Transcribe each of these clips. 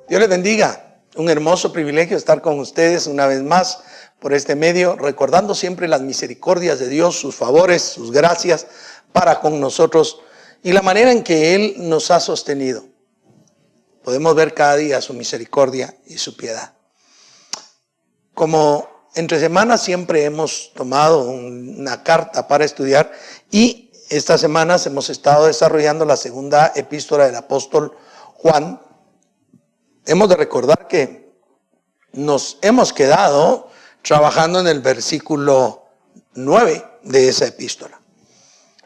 Dios les bendiga. Un hermoso privilegio estar con ustedes una vez más por este medio, recordando siempre las misericordias de Dios, sus favores, sus gracias para con nosotros y la manera en que Él nos ha sostenido. Podemos ver cada día su misericordia y su piedad. Como entre semanas siempre hemos tomado una carta para estudiar y estas semanas hemos estado desarrollando la segunda epístola del apóstol Juan. Hemos de recordar que nos hemos quedado trabajando en el versículo 9 de esa epístola.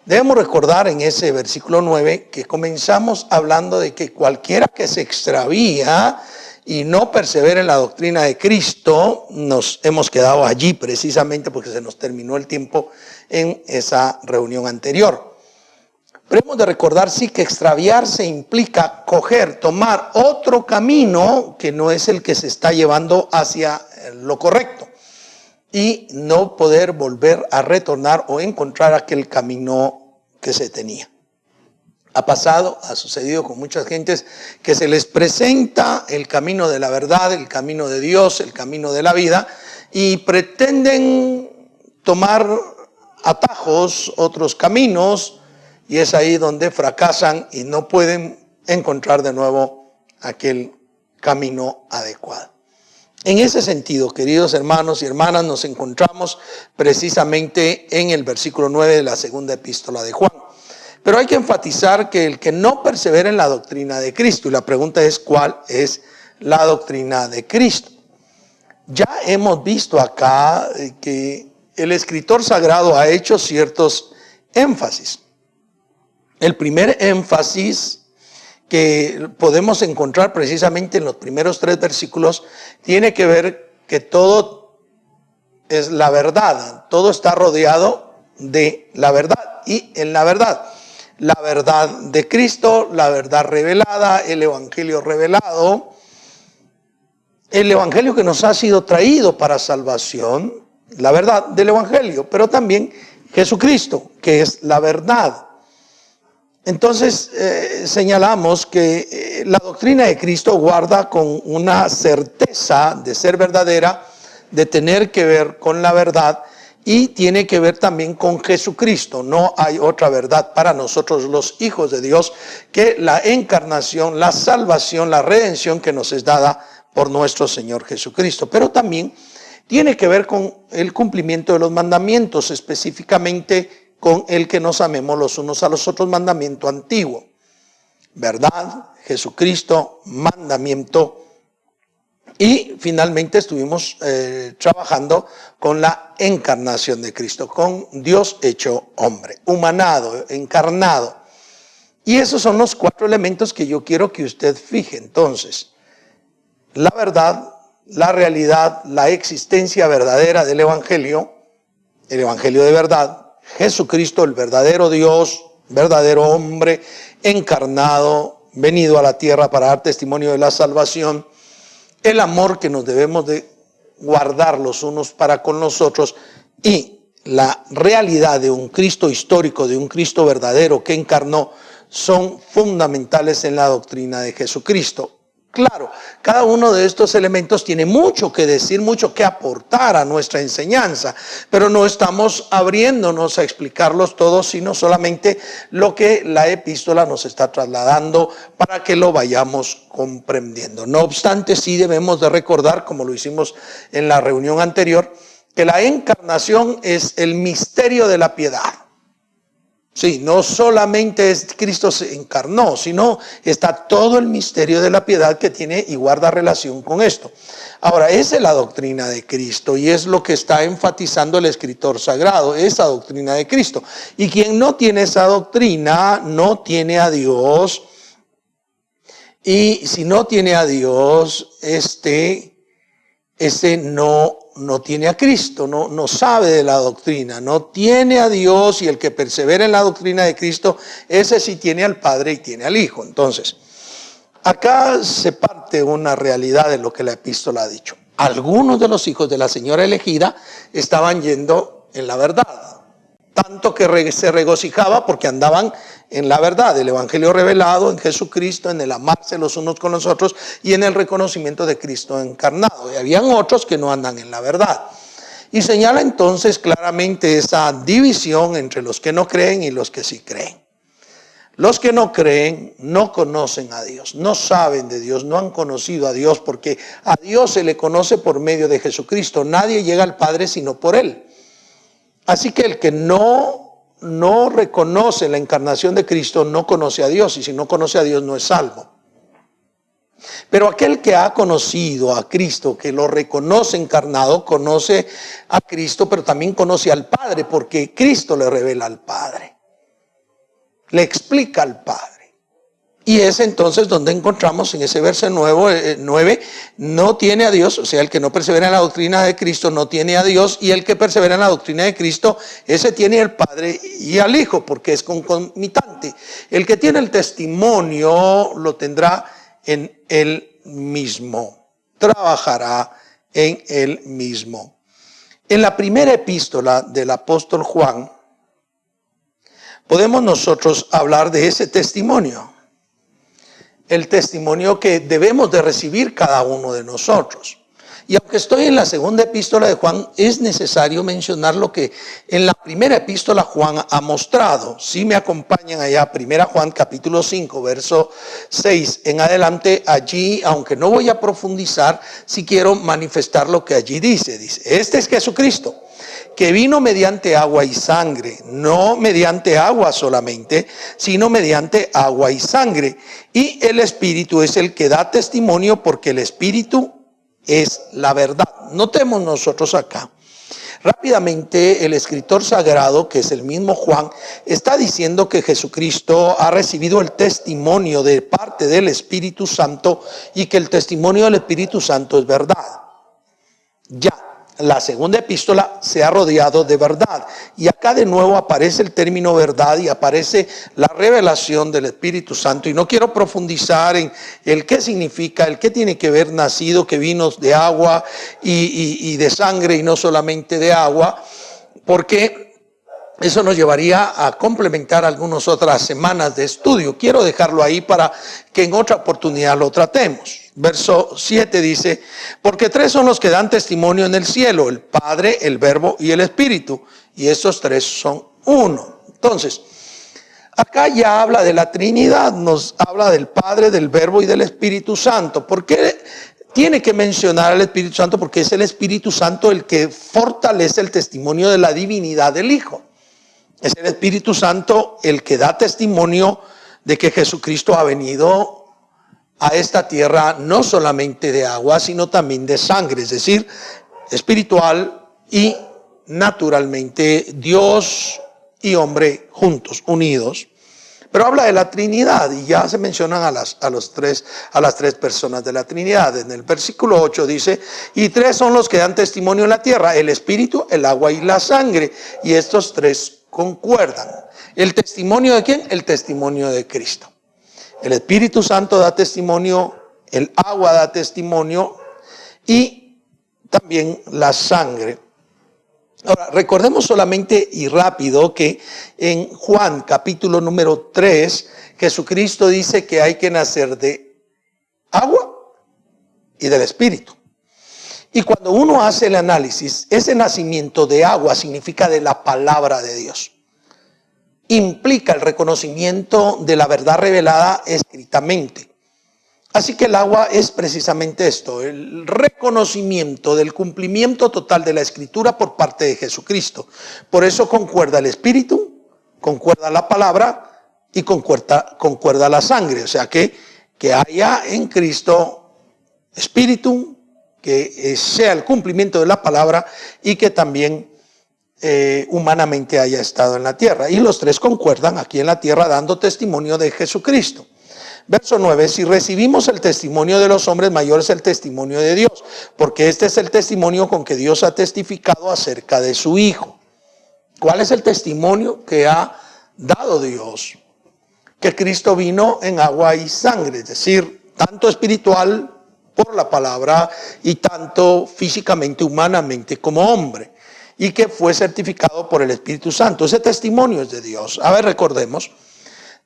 Debemos recordar en ese versículo 9 que comenzamos hablando de que cualquiera que se extravía y no persevera en la doctrina de Cristo, nos hemos quedado allí precisamente porque se nos terminó el tiempo en esa reunión anterior. Pero hemos de recordar, sí, que extraviarse implica tomar otro camino que no es el que se está llevando hacia lo correcto y no poder volver a retornar o encontrar aquel camino que se tenía. Ha sucedido con muchas gentes que se les presenta el camino de la verdad, el camino de Dios, el camino de la vida y pretenden tomar atajos, otros caminos, y es ahí donde fracasan y no pueden encontrar de nuevo aquel camino adecuado. En ese sentido, queridos hermanos y hermanas, nos encontramos precisamente en el versículo 9 de la segunda epístola de Juan. Pero hay que enfatizar que el que no persevera en la doctrina de Cristo, y la pregunta es ¿cuál es la doctrina de Cristo? Ya hemos visto acá que el escritor sagrado ha hecho ciertos énfasis. El primer énfasis que podemos encontrar precisamente en los primeros 3 versículos tiene que ver que todo es la verdad, todo está rodeado de la verdad y en la verdad de Cristo, la verdad revelada, el evangelio revelado, el evangelio que nos ha sido traído para salvación, la verdad del evangelio, pero también Jesucristo, que es la verdad. Entonces señalamos que la doctrina de Cristo guarda con una certeza de ser verdadera, de tener que ver con la verdad y tiene que ver también con Jesucristo. No hay otra verdad para nosotros los hijos de Dios que la encarnación, la salvación, la redención que nos es dada por nuestro Señor Jesucristo. Pero también tiene que ver con el cumplimiento de los mandamientos, específicamente con el que nos amemos los unos a los otros, mandamiento antiguo. Verdad, Jesucristo, mandamiento. Y finalmente estuvimos trabajando con la encarnación de Cristo, con Dios hecho hombre, humanado, encarnado. Y esos son los 4 elementos que yo quiero que usted fije. Entonces, la verdad, la realidad, la existencia verdadera del evangelio, el evangelio de verdad, Jesucristo, el verdadero Dios, verdadero hombre, encarnado, venido a la tierra para dar testimonio de la salvación, el amor que nos debemos de guardar los unos para con los otros y la realidad de un Cristo histórico, de un Cristo verdadero que encarnó, son fundamentales en la doctrina de Jesucristo. Claro, cada uno de estos elementos tiene mucho que decir, mucho que aportar a nuestra enseñanza, pero no estamos abriéndonos a explicarlos todos, sino solamente lo que la epístola nos está trasladando para que lo vayamos comprendiendo. No obstante, sí debemos de recordar, como lo hicimos en la reunión anterior, que la encarnación es el misterio de la piedad. Sí, no solamente es Cristo se encarnó, sino está todo el misterio de la piedad que tiene y guarda relación con esto. Ahora, esa es la doctrina de Cristo y es lo que está enfatizando el escritor sagrado, esa doctrina de Cristo. Y quien no tiene esa doctrina no tiene a Dios. Y si no tiene a Dios, ese no tiene a Cristo, no sabe de la doctrina, no tiene a Dios, y el que persevera en la doctrina de Cristo, ese sí tiene al Padre y tiene al Hijo. Entonces, acá se parte una realidad de lo que la epístola ha dicho. Algunos de los hijos de la señora elegida estaban yendo en la verdad. tanto que se regocijaba porque andaban en la verdad, el evangelio revelado en Jesucristo, en el amarse los unos con los otros y en el reconocimiento de Cristo encarnado. Y habían otros que no andan en la verdad. Y señala entonces claramente esa división entre los que no creen y los que sí creen. Los que no creen no conocen a Dios, no saben de Dios, no han conocido a Dios, porque a Dios se le conoce por medio de Jesucristo. Nadie llega al Padre sino por Él. Así que el que no reconoce la encarnación de Cristo no conoce a Dios, y si no conoce a Dios no es salvo. Pero aquel que ha conocido a Cristo, que lo reconoce encarnado, conoce a Cristo, pero también conoce al Padre, porque Cristo le revela al Padre. Le explica al Padre. Y es entonces donde encontramos en ese verso 9, no tiene a Dios, o sea, el que no persevera en la doctrina de Cristo no tiene a Dios, y el que persevera en la doctrina de Cristo, ese tiene al Padre y al Hijo, porque es concomitante. El que tiene el testimonio lo tendrá en él mismo, trabajará en él mismo. En la primera epístola del apóstol Juan, podemos nosotros hablar de ese testimonio, el testimonio que debemos de recibir cada uno de nosotros. Y aunque estoy en la segunda epístola de Juan, es necesario mencionar lo que en la primera epístola Juan ha mostrado. Si me acompañan allá, primera Juan capítulo 5, verso 6 en adelante, allí, aunque no voy a profundizar, si quiero manifestar lo que allí dice. Dice, este es Jesucristo, que vino mediante agua y sangre, no mediante agua solamente, sino mediante agua y sangre. Y el Espíritu es el que da testimonio, porque el Espíritu es la verdad. Notemos nosotros acá, rápidamente el escritor sagrado, que es el mismo Juan, está diciendo que Jesucristo ha recibido el testimonio de parte del Espíritu Santo y que el testimonio del Espíritu Santo es verdad. Ya la segunda epístola se ha rodeado de verdad, y acá de nuevo aparece el término verdad y aparece la revelación del Espíritu Santo, y no quiero profundizar en el qué significa, el qué tiene que ver nacido, que vino de agua y de sangre y no solamente de agua, porque eso nos llevaría a complementar algunas otras semanas de estudio. Quiero dejarlo ahí para que en otra oportunidad lo tratemos. Verso 7 dice, porque tres son los que dan testimonio en el cielo, el Padre, el Verbo y el Espíritu, y estos tres son uno. Entonces, acá ya habla de la Trinidad, nos habla del Padre, del Verbo y del Espíritu Santo. ¿Por qué tiene que mencionar al Espíritu Santo? Porque es el Espíritu Santo el que fortalece el testimonio de la divinidad del Hijo. Es el Espíritu Santo el que da testimonio de que Jesucristo ha venido a esta tierra no solamente de agua, sino también de sangre, es decir, espiritual y naturalmente Dios y hombre juntos, unidos. Pero habla de la Trinidad y ya se mencionan a las tres personas de la Trinidad. En el versículo 8 dice, y tres son los que dan testimonio en la tierra, el Espíritu, el agua y la sangre, y estos tres concuerdan. ¿El testimonio de quién? El testimonio de Cristo. El Espíritu Santo da testimonio, el agua da testimonio y también la sangre. Ahora, recordemos solamente y rápido que en Juan capítulo número 3, Jesucristo dice que hay que nacer de agua y del Espíritu. Y cuando uno hace el análisis, ese nacimiento de agua significa de la palabra de Dios. Implica el reconocimiento de la verdad revelada escritamente. Así que el agua es precisamente esto, el reconocimiento del cumplimiento total de la Escritura por parte de Jesucristo. Por eso concuerda el Espíritu, concuerda la palabra y concuerda la sangre. O sea que haya en Cristo Espíritu, que sea el cumplimiento de la palabra y que también humanamente haya estado en la tierra. Y los tres concuerdan aquí en la tierra dando testimonio de Jesucristo. Verso 9, si recibimos el testimonio de los hombres, mayor es el testimonio de Dios, porque este es el testimonio con que Dios ha testificado acerca de su Hijo. ¿Cuál es el testimonio que ha dado Dios? Que Cristo vino en agua y sangre, es decir, tanto espiritual por la palabra y tanto físicamente, humanamente como hombre. y que fue certificado por el Espíritu Santo. Ese testimonio es de Dios. A ver, recordemos,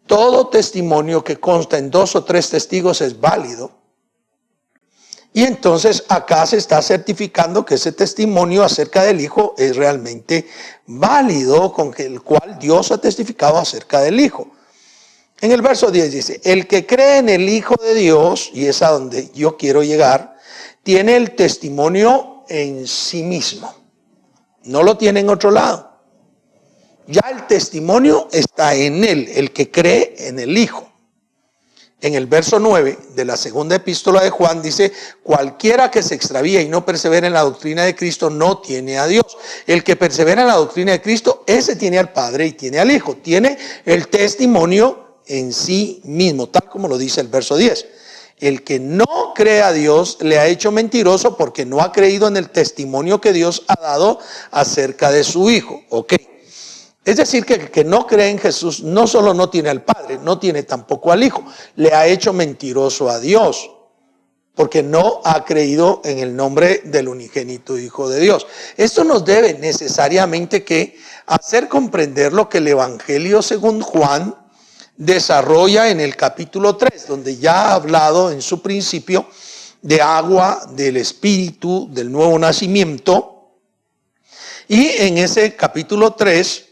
todo testimonio que consta en 2 o 3 testigos es válido. Y entonces acá se está certificando que ese testimonio acerca del Hijo es realmente válido, con el cual Dios ha testificado acerca del Hijo. En el verso 10 dice, el que cree en el Hijo de Dios, y es a donde yo quiero llegar, tiene el testimonio en sí mismo. No lo tiene en otro lado. Ya el testimonio está en él, el que cree en el Hijo. En el verso 9 de la segunda epístola de Juan dice, cualquiera que se extravíe y no persevera en la doctrina de Cristo no tiene a Dios. El que persevera en la doctrina de Cristo, ese tiene al Padre y tiene al Hijo. Tiene el testimonio en sí mismo, tal como lo dice el verso 10. El que no cree a Dios le ha hecho mentiroso porque no ha creído en el testimonio que Dios ha dado acerca de su Hijo. Ok. Es decir, que el que no cree en Jesús no solo no tiene al Padre, no tiene tampoco al Hijo. Le ha hecho mentiroso a Dios, porque no ha creído en el nombre del unigénito Hijo de Dios. Esto nos debe necesariamente que hacer comprender lo que el Evangelio según Juan desarrolla en el capítulo 3, donde ya ha hablado en su principio de agua, del Espíritu, del nuevo nacimiento. Y en ese capítulo 3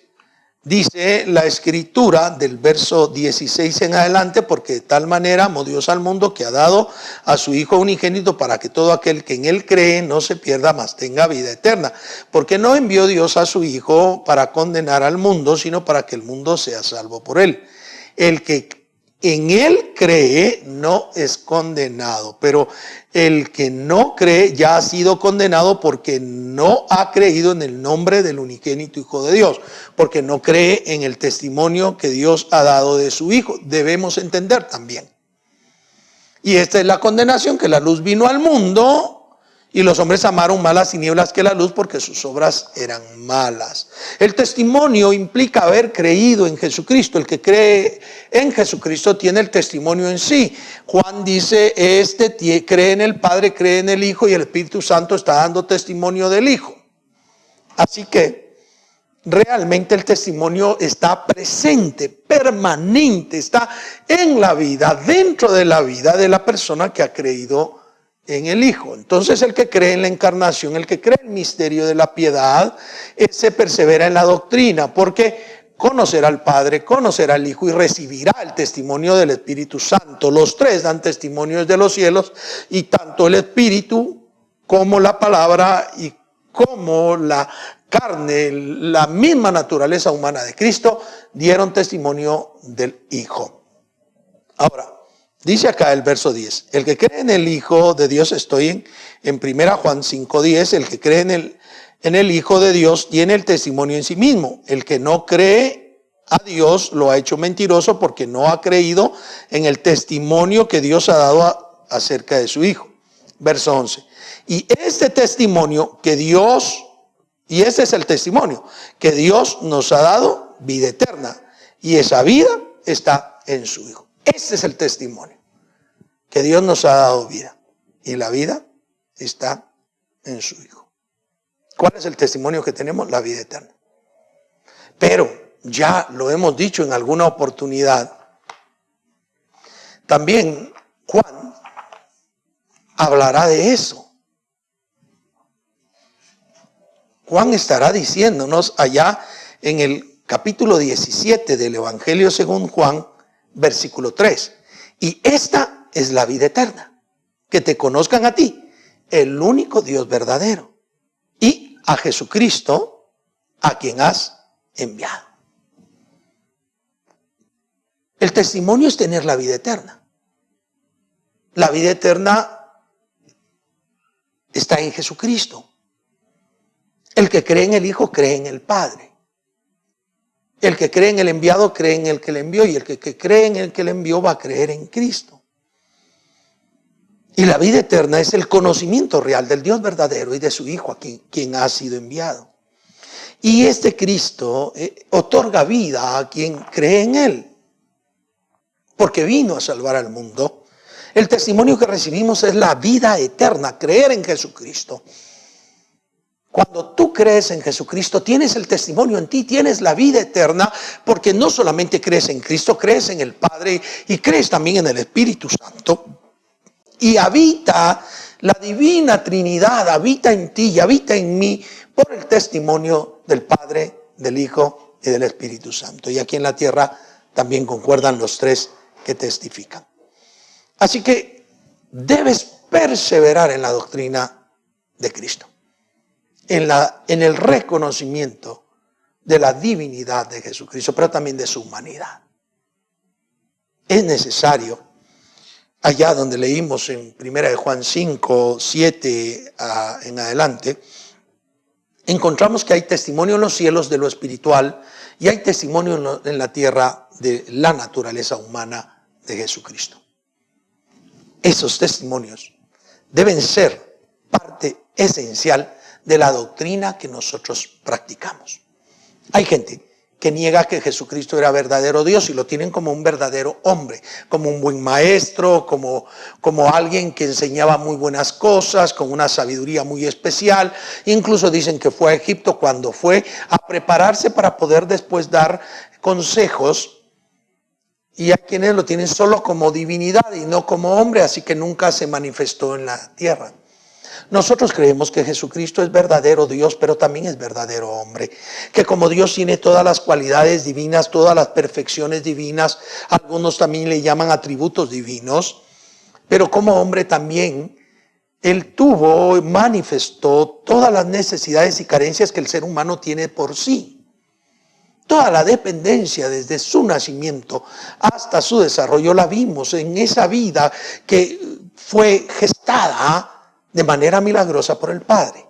dice la Escritura del verso 16 en adelante, porque de tal manera amó Dios al mundo que ha dado a su Hijo unigénito para que todo aquel que en él cree no se pierda, mas tenga vida eterna. Porque no envió Dios a su Hijo para condenar al mundo, sino para que el mundo sea salvo por él. El que en él cree no es condenado, pero el que no cree ya ha sido condenado porque no ha creído en el nombre del unigénito Hijo de Dios, porque no cree en el testimonio que Dios ha dado de su Hijo. Debemos entender también. Y esta es la condenación, que la luz vino al mundo y los hombres amaron más las tinieblas que la luz porque sus obras eran malas. El testimonio implica haber creído en Jesucristo. El que cree en Jesucristo tiene el testimonio en sí. Juan dice, cree en el Padre, cree en el Hijo y el Espíritu Santo está dando testimonio del Hijo. Así que realmente el testimonio está presente, permanente, está en la vida, dentro de la vida de la persona que ha creído en el Hijo. Entonces el que cree en la encarnación, el que cree en el misterio de la piedad, se persevera en la doctrina, porque conocerá al Padre, conocerá al Hijo y recibirá el testimonio del Espíritu Santo. Los tres dan testimonios de los cielos, y tanto el Espíritu como la palabra y como la carne, la misma naturaleza humana de Cristo, dieron testimonio del Hijo. Ahora, dice acá el verso 10, el que cree en el Hijo de Dios, estoy en 1 Juan 5:10, el que cree en el Hijo de Dios tiene el testimonio en sí mismo. El que no cree a Dios lo ha hecho mentiroso porque no ha creído en el testimonio que Dios ha dado acerca de su Hijo. Verso 11, y este testimonio que Dios, y este es el testimonio, que Dios nos ha dado vida eterna, y esa vida está en su Hijo. Ese es el testimonio, que Dios nos ha dado vida y la vida está en su Hijo. ¿Cuál es el testimonio que tenemos? La vida eterna. Pero ya lo hemos dicho en alguna oportunidad, también Juan hablará de eso. Juan estará diciéndonos allá en el capítulo 17 del Evangelio según Juan, versículo 3. Y esta es la vida eterna, que te conozcan a ti, el único Dios verdadero, y a Jesucristo, a quien has enviado. El testimonio es tener la vida eterna. La vida eterna está en Jesucristo. El que cree en el Hijo cree en el Padre. El que cree en el enviado cree en el que le envió, y el que cree en el que le envió va a creer en Cristo. Y la vida eterna es el conocimiento real del Dios verdadero y de su Hijo, a quien ha sido enviado. Y este Cristo otorga vida a quien cree en Él, porque vino a salvar al mundo. El testimonio que recibimos es la vida eterna, creer en Jesucristo. Cuando tú crees en Jesucristo, tienes el testimonio en ti, tienes la vida eterna, porque no solamente crees en Cristo, crees en el Padre y crees también en el Espíritu Santo. Y habita la divina Trinidad, habita en ti y habita en mí por el testimonio del Padre, del Hijo y del Espíritu Santo. Y aquí en la tierra también concuerdan los tres que testifican. Así que debes perseverar en la doctrina de Cristo, en el reconocimiento de la divinidad de Jesucristo, pero también de su humanidad. Es necesario, allá donde leímos en 1 Juan 5, 7 en adelante, encontramos que hay testimonio en los cielos de lo espiritual y hay testimonio en la tierra de la naturaleza humana de Jesucristo. Esos testimonios deben ser parte esencial de la doctrina que nosotros practicamos. Hay gente que niega que Jesucristo era verdadero Dios y lo tienen como un verdadero hombre, como un buen maestro, como alguien que enseñaba muy buenas cosas, con una sabiduría muy especial. Incluso dicen que fue a Egipto cuando fue a prepararse para poder después dar consejos. Y hay quienes lo tienen solo como divinidad y no como hombre, así que nunca se manifestó en la tierra. Nosotros creemos que Jesucristo es verdadero Dios, pero también es verdadero hombre. Que como Dios tiene todas las cualidades divinas, todas las perfecciones divinas, algunos también le llaman atributos divinos, pero como hombre también, Él manifestó todas las necesidades y carencias que el ser humano tiene por sí. Toda la dependencia desde su nacimiento hasta su desarrollo la vimos en esa vida que fue gestada de manera milagrosa por el Padre.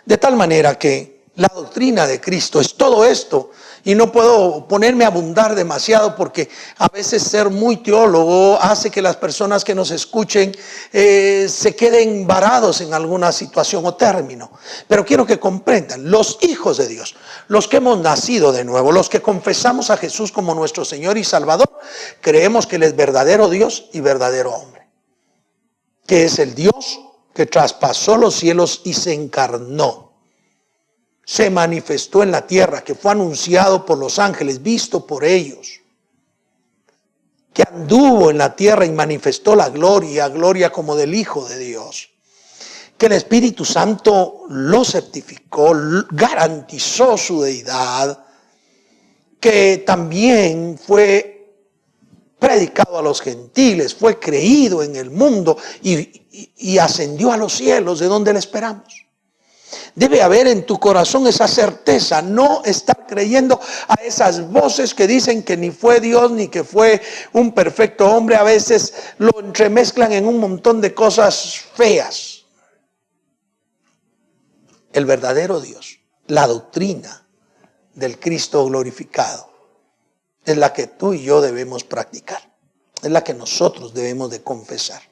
De tal manera que la doctrina de Cristo es todo esto. Y no puedo ponerme a abundar demasiado porque a veces ser muy teólogo hace que las personas que nos escuchen se queden varados en alguna situación o término. Pero quiero que comprendan, los hijos de Dios, los que hemos nacido de nuevo, los que confesamos a Jesús como nuestro Señor y Salvador, creemos que Él es verdadero Dios y verdadero hombre. Que es el Dios que traspasó los cielos y se encarnó. Se manifestó en la tierra, que fue anunciado por los ángeles, visto por ellos, que anduvo en la tierra y manifestó la gloria como del Hijo de Dios, que el Espíritu Santo lo certificó, garantizó su deidad, que también fue predicado a los gentiles, fue creído en el mundo y ascendió a los cielos, de donde le esperamos. Debe haber en tu corazón esa certeza, no estar creyendo a esas voces que dicen que ni fue Dios ni que fue un perfecto hombre. A veces lo entremezclan en un montón de cosas feas. El verdadero Dios, la doctrina del Cristo glorificado, es la que tú y yo debemos practicar, es la que nosotros debemos de confesar.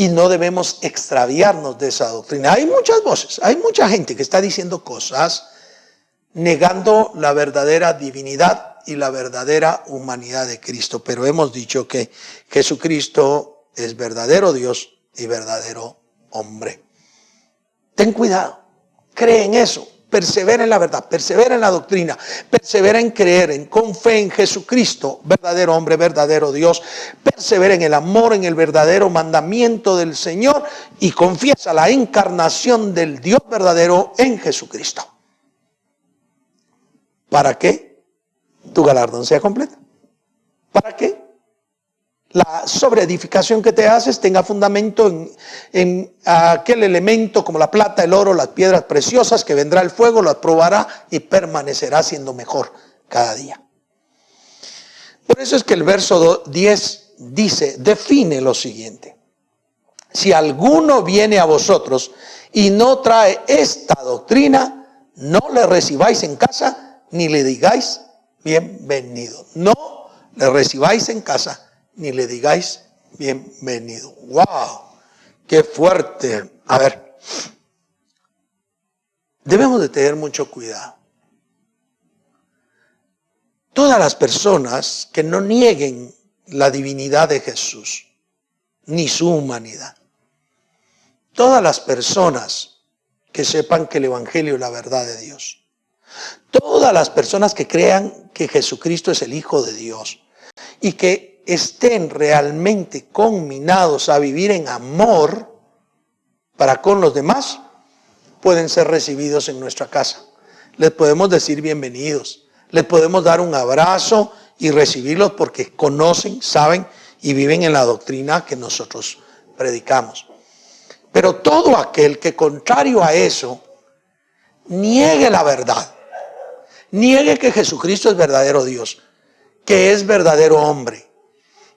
Y no debemos extraviarnos de esa doctrina. Hay muchas voces, hay mucha gente que está diciendo cosas negando la verdadera divinidad y la verdadera humanidad de Cristo. Pero hemos dicho que Jesucristo es verdadero Dios y verdadero hombre. Ten cuidado, cree en eso. Persevera en la verdad, persevera en la doctrina, persevera en creer, con fe en Jesucristo, verdadero hombre, verdadero Dios. Persevera en el amor, en el verdadero mandamiento del Señor y confiesa la encarnación del Dios verdadero en Jesucristo. ¿Para qué? Tu galardón sea completo. ¿Para qué? La sobreedificación que te haces tenga fundamento en aquel elemento como la plata, el oro, las piedras preciosas, que vendrá el fuego, las probará y permanecerá siendo mejor cada día. Por eso es que el verso 10 define lo siguiente: si alguno viene a vosotros y no trae esta doctrina, no le recibáis en casa ni le digáis bienvenido. No le recibáis en casa ni le digáis bienvenido. ¡Wow! ¡Qué fuerte! A ver, debemos de tener mucho cuidado. Todas las personas que no nieguen la divinidad de Jesús, ni su humanidad, todas las personas que sepan que el Evangelio es la verdad de Dios. Todas las personas que crean que Jesucristo es el Hijo de Dios y que estén realmente conminados a vivir en amor para con los demás, pueden ser recibidos en nuestra casa. Les podemos decir bienvenidos, les podemos dar un abrazo y recibirlos porque conocen, saben y viven en la doctrina que nosotros predicamos. Pero todo aquel que contrario a eso niegue la verdad, niegue que Jesucristo es verdadero Dios, que es verdadero hombre,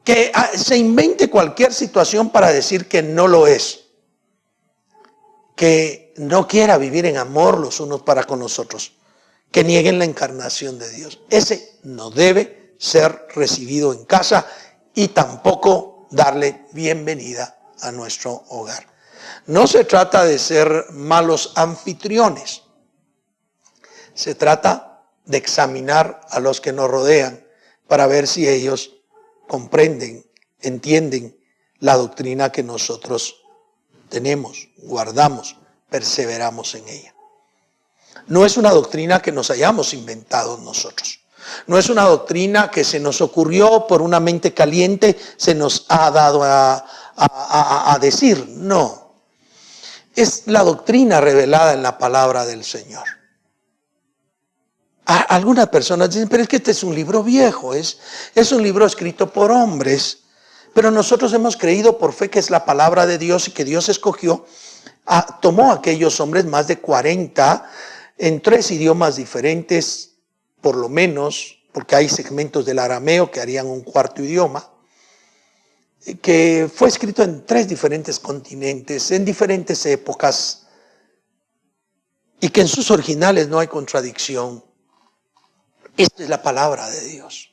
que se invente cualquier situación para decir que no lo es, que no quiera vivir en amor los unos para con los otros, que nieguen la encarnación de Dios. Ese no debe ser recibido en casa y tampoco darle bienvenida a nuestro hogar. No se trata de ser malos anfitriones. Se trata de examinar a los que nos rodean para ver si ellos comprenden, entienden la doctrina que nosotros tenemos, guardamos, perseveramos en ella. No es una doctrina que nos hayamos inventado nosotros. No es una doctrina que se nos ocurrió por una mente caliente, se nos ha dado a decir. No. Es la doctrina revelada en la palabra del Señor. Algunas personas dicen, pero es que este es un libro viejo, es un libro escrito por hombres. Pero nosotros hemos creído por fe que es la palabra de Dios y que Dios escogió, tomó a aquellos hombres, más de 40, en 3 idiomas diferentes, por lo menos, porque hay segmentos del arameo que harían un 4º idioma, que fue escrito en 3 diferentes continentes, en diferentes épocas, y que en sus originales no hay contradicción. Esta es la palabra de Dios.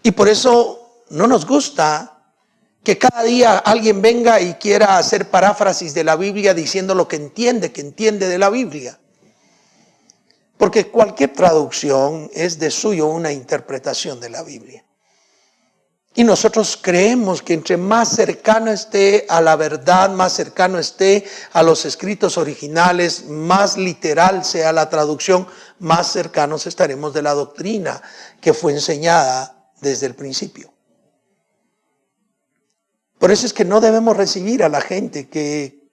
Y por eso no nos gusta que cada día alguien venga y quiera hacer paráfrasis de la Biblia diciendo lo que entiende de la Biblia. Porque cualquier traducción es de suyo una interpretación de la Biblia. Y nosotros creemos que entre más cercano esté a la verdad, más cercano esté a los escritos originales, más literal sea la traducción, más cercanos estaremos de la doctrina que fue enseñada desde el principio. Por eso es que no debemos recibir a la gente que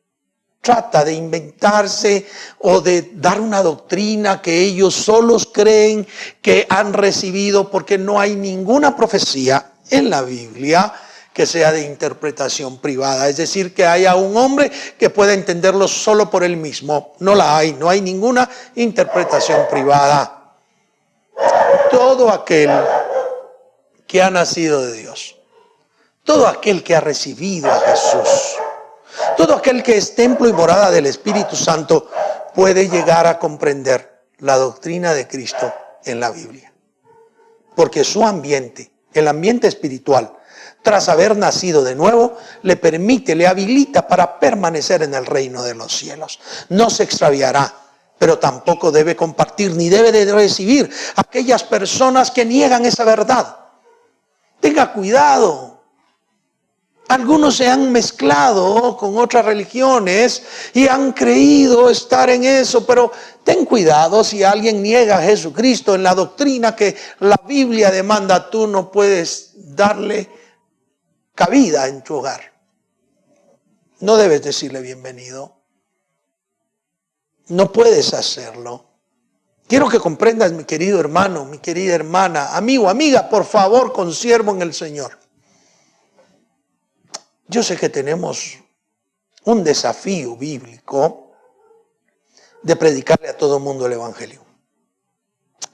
trata de inventarse o de dar una doctrina que ellos solos creen que han recibido, porque no hay ninguna profecía en la Biblia que sea de interpretación privada, es decir, que haya un hombre que pueda entenderlo solo por él mismo. No la hay, no hay ninguna interpretación privada. Todo aquel que ha nacido de Dios, todo aquel que ha recibido a Jesús, todo aquel que es templo y morada del Espíritu Santo puede llegar a comprender la doctrina de Cristo en la Biblia. Porque su ambiente, el ambiente espiritual, tras haber nacido de nuevo, le permite, le habilita para permanecer en el reino de los cielos. No se extraviará, pero tampoco debe compartir ni debe de recibir a aquellas personas que niegan esa verdad. Tenga cuidado. Algunos se han mezclado con otras religiones y han creído estar en eso, pero ten cuidado si alguien niega a Jesucristo en la doctrina que la Biblia demanda. Tú no puedes darle cabida en tu hogar. No debes decirle bienvenido. No puedes hacerlo. Quiero que comprendas, mi querido hermano, mi querida hermana, amigo, amiga, por favor, consiervo en el Señor. Yo sé que tenemos un desafío bíblico de predicarle a todo mundo el Evangelio.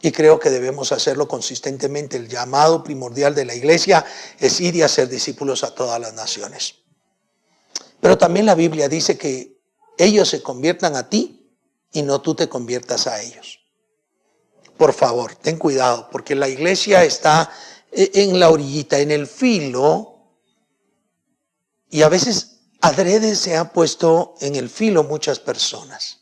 Y creo que debemos hacerlo consistentemente. El llamado primordial de la iglesia es ir y hacer discípulos a todas las naciones. Pero también la Biblia dice que ellos se conviertan a ti y no tú te conviertas a ellos. Por favor, ten cuidado, porque la iglesia está en la orillita, en el filo. Y a veces adrede se ha puesto en el filo muchas personas,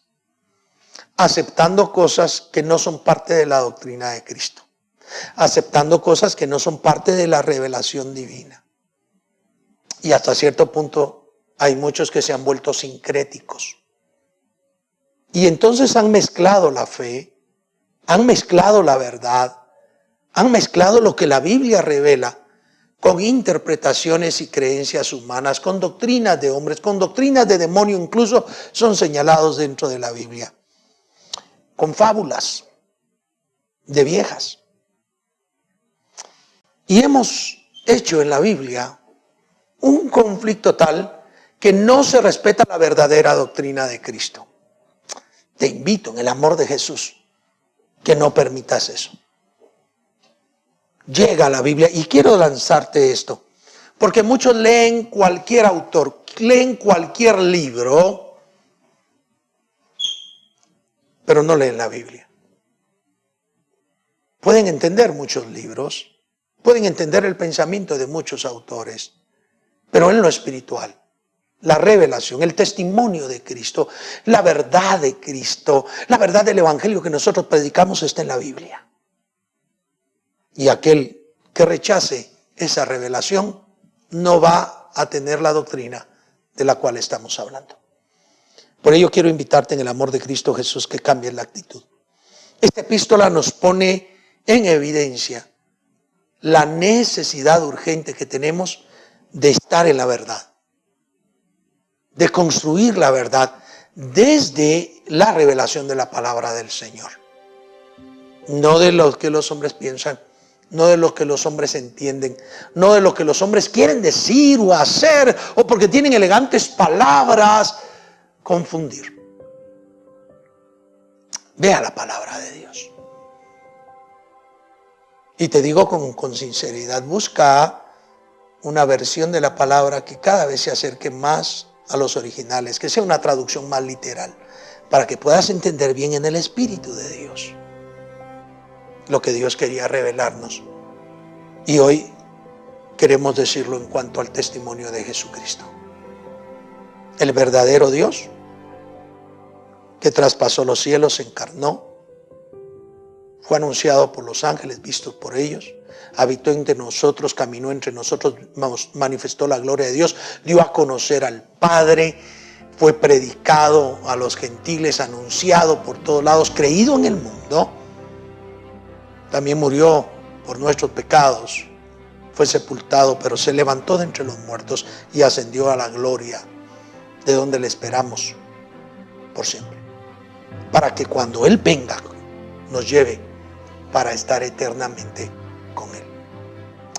aceptando cosas que no son parte de la doctrina de Cristo, aceptando cosas que no son parte de la revelación divina. Y hasta cierto punto hay muchos que se han vuelto sincréticos. Y entonces han mezclado la fe, han mezclado la verdad, han mezclado lo que la Biblia revela con interpretaciones y creencias humanas, con doctrinas de hombres, con doctrinas de demonio, incluso son señalados dentro de la Biblia, con fábulas de viejas. Y hemos hecho en la Biblia un conflicto tal que no se respeta la verdadera doctrina de Cristo. Te invito en el amor de Jesús que no permitas eso. Llega a la Biblia, y quiero lanzarte esto, porque muchos leen cualquier autor, leen cualquier libro, pero no leen la Biblia. Pueden entender muchos libros, pueden entender el pensamiento de muchos autores, pero en lo espiritual, la revelación, el testimonio de Cristo, la verdad de Cristo, la verdad del Evangelio que nosotros predicamos está en la Biblia. Y aquel que rechace esa revelación no va a tener la doctrina de la cual estamos hablando. Por ello quiero invitarte en el amor de Cristo Jesús que cambies la actitud. Esta epístola nos pone en evidencia la necesidad urgente que tenemos de estar en la verdad, de construir la verdad desde la revelación de la palabra del Señor. No de lo que los hombres piensan, no de lo que los hombres entienden, no de lo que los hombres quieren decir o hacer, o porque tienen elegantes palabras, confundir. Vea la palabra de Dios. Y te digo con sinceridad, busca una versión de la palabra que cada vez se acerque más a los originales, que sea una traducción más literal, para que puedas entender bien en el Espíritu de Dios lo que Dios quería revelarnos. Y hoy queremos decirlo en cuanto al testimonio de Jesucristo. El verdadero Dios que traspasó los cielos, se encarnó, fue anunciado por los ángeles, visto por ellos, habitó entre nosotros, caminó entre nosotros, manifestó la gloria de Dios, dio a conocer al Padre, fue predicado a los gentiles, anunciado por todos lados, creído en el mundo. También murió por nuestros pecados, fue sepultado, pero se levantó de entre los muertos y ascendió a la gloria, de donde le esperamos por siempre, para que cuando Él venga nos lleve para estar eternamente con Él.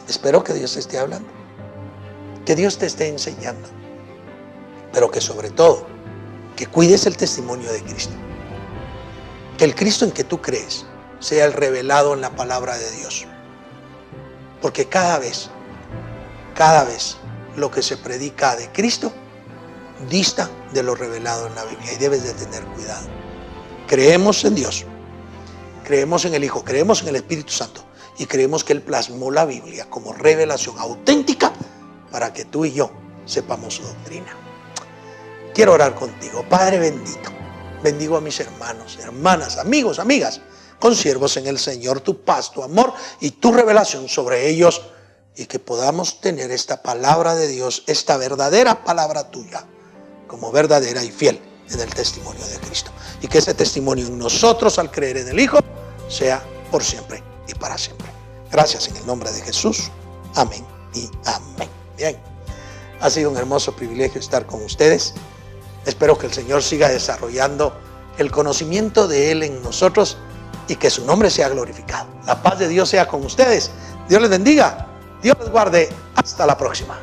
Espero que Dios te esté hablando, que Dios te esté enseñando, pero que sobre todo, que cuides el testimonio de Cristo, que el Cristo en que tú crees sea el revelado en la palabra de Dios, porque cada vez lo que se predica de Cristo dista de lo revelado en la Biblia, y debes de tener cuidado. Creemos en Dios, creemos en el Hijo, creemos en el Espíritu Santo, y creemos que Él plasmó la Biblia como revelación auténtica para que tú y yo sepamos su doctrina. Quiero orar contigo. Padre bendito, bendigo a mis hermanos, hermanas, amigos, amigas, consiervos en el Señor, tu paz, tu amor y tu revelación sobre ellos, y que podamos tener esta palabra de Dios, esta verdadera palabra tuya, como verdadera y fiel en el testimonio de Cristo. Y que ese testimonio en nosotros, al creer en el Hijo, sea por siempre y para siempre. Gracias en el nombre de Jesús. Amén y amén. Bien, ha sido un hermoso privilegio estar con ustedes. Espero que el Señor siga desarrollando el conocimiento de Él en nosotros y que su nombre sea glorificado. La paz de Dios sea con ustedes. Dios les bendiga. Dios les guarde. Hasta la próxima.